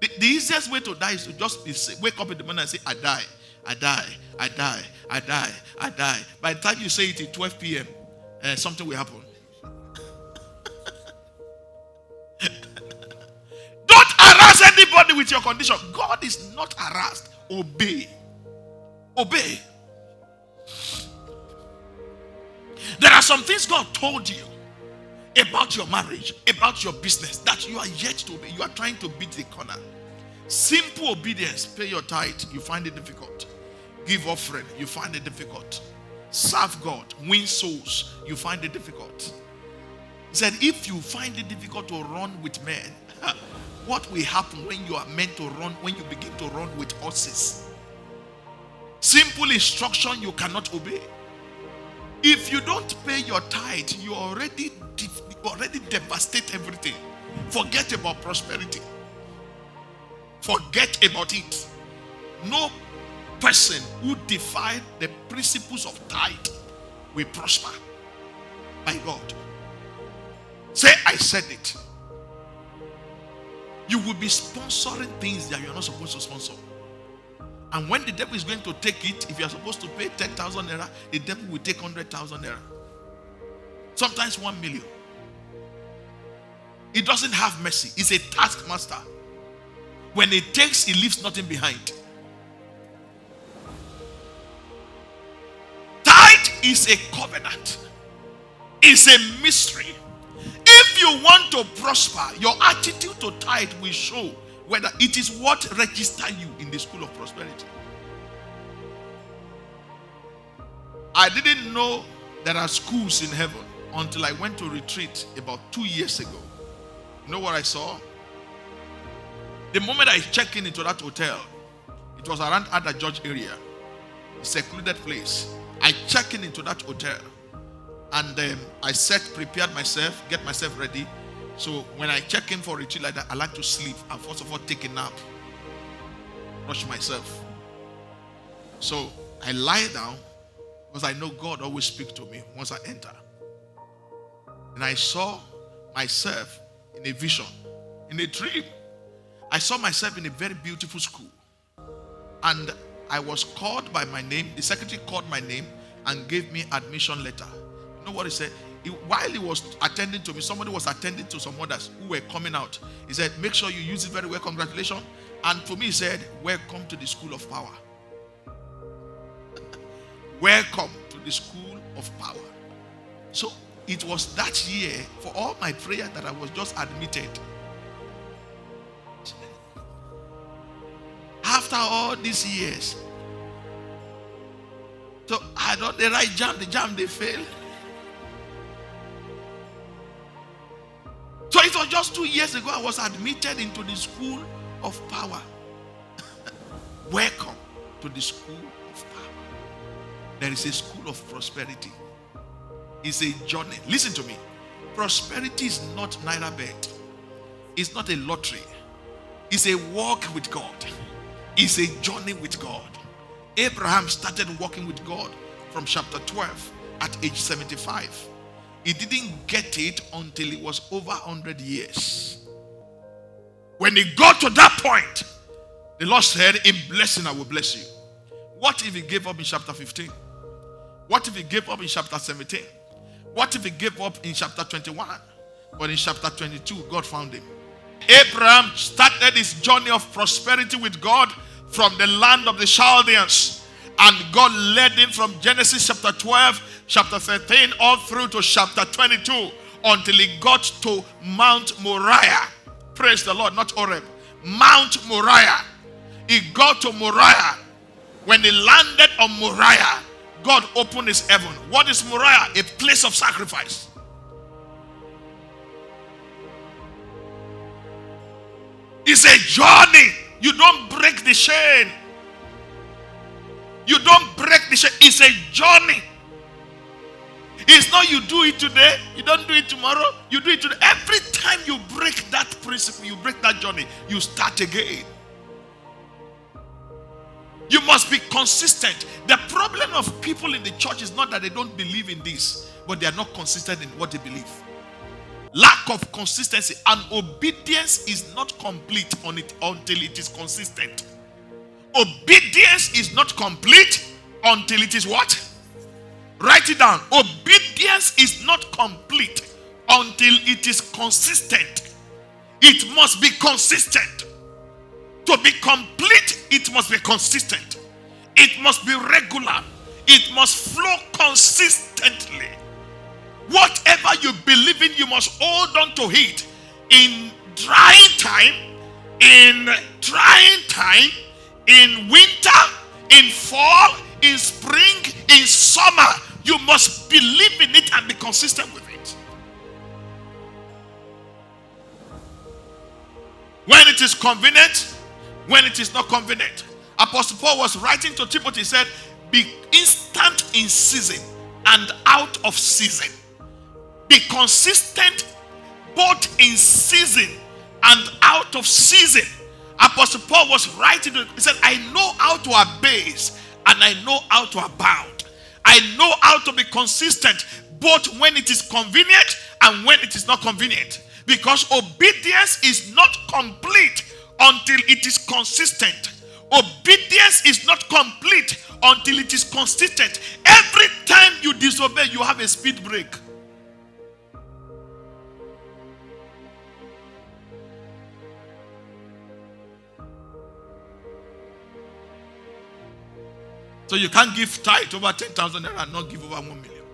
The easiest way to die is to just wake up in the morning and say, I die, I die, I die, I die, I die. By the time you say it at 12 p.m., something will happen. Don't harass anybody with your condition. God is not harassed. Obey. Obey. There are some things God told you about your marriage, about your business, that you are yet to obey. You are trying to beat the corner. Simple obedience. Pay your tithe. You find it difficult. Give offering. You find it difficult. Serve God. Win souls. You find it difficult. He said, if you find it difficult to run with men, what will happen when you are meant to run, when you begin to run with horses? Simple instruction you cannot obey. If you don't pay your tithe, you already devastate everything. Forget about prosperity. Forget about it. No person who defies the principles of tithe will prosper by God. Say, I said it. You will be sponsoring things that you're not supposed to sponsor. And when the devil is going to take it, if you're supposed to pay 10,000 naira, the devil will take 100,000 naira. Sometimes 1 million. He doesn't have mercy. He's a taskmaster. When he takes, he leaves nothing behind. Tithe is a covenant. It's a mystery. If you want to prosper, your attitude to tithe will show whether it is what registers you in the school of prosperity. I didn't know there are schools in heaven until I went to retreat about 2 years ago. You know what I saw? The moment I checked into that hotel, it was around Ada George area, a secluded place. I checked into that hotel and I prepared myself, get myself ready. So when I check in for a retreat like that, I like to sleep and first of all take a nap, rush myself. So I lie down because I know God always speaks to me once I enter. And I saw myself in a vision, in a dream. I saw myself in a very beautiful school. And I was called by my name. The secretary called my name and gave me admission letter. You know what he said? While he was attending to me, somebody was attending to some others who were coming out. He said, make sure you use it very well. Congratulations. And to me, he said, welcome to the school of power. Welcome to the school of power. So it was that year, for all my prayer, that I was just admitted. After all these years, so I don't the right jam, the jam they fail. So it was just 2 years ago I was admitted into the school of power. Welcome to the school of power. There is a school of prosperity. It's a journey. Listen to me. Prosperity is not naira bet. It's not a lottery. It's a walk with God. It's a journey with God. Abraham started walking with God from chapter 12 at age 75. He didn't get it until he was over 100 years. When he got to that point, the Lord said, in blessing I will bless you. What if he gave up in chapter 15? What if he gave up in chapter 17? What if he gave up in chapter 21? But in chapter 22, God found him. Abraham started his journey of prosperity with God from the land of the Chaldeans. And God led him from Genesis chapter 12, chapter 13, all through to chapter 22, until he got to Mount Moriah. Praise the Lord, not Horeb. Mount Moriah. He got to Moriah. When he landed on Moriah, God opened his heaven. What is Moriah? A place of sacrifice. It's a journey. You don't break the chain. You don't break the chain. It's a journey. It's not you do it today, you don't do it tomorrow, you do it today. Every time you break that principle, you break that journey, you start again. You must be consistent. The problem of people in the church is not that they don't believe in this, but they are not consistent in what they believe. Lack of consistency. And obedience is not complete on it until it is consistent. Obedience is not complete until it is what? Write it down. Obedience is not complete until it is consistent. It must be consistent. To be complete, it must be consistent. It must be regular. It must flow consistently. Whatever you believe in, you must hold on to it. In drying time, in winter, in fall, in spring, in summer, you must believe in it and be consistent with it. When it is convenient, when it is not convenient. Apostle Paul was writing to Timothy, he said, be instant in season and out of season. Be consistent both in season and out of season. Apostle Paul was writing, he said, I know how to abase and I know how to abound. I know how to be consistent both when it is convenient and when it is not convenient. Because obedience is not complete until it is consistent. Obedience is not complete until it is consistent. Every time you disobey, you have a speed break. So you can't give tithe over 10,000 naira and not give over 1 million.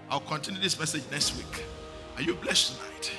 I'll continue this message next week. Are you blessed tonight?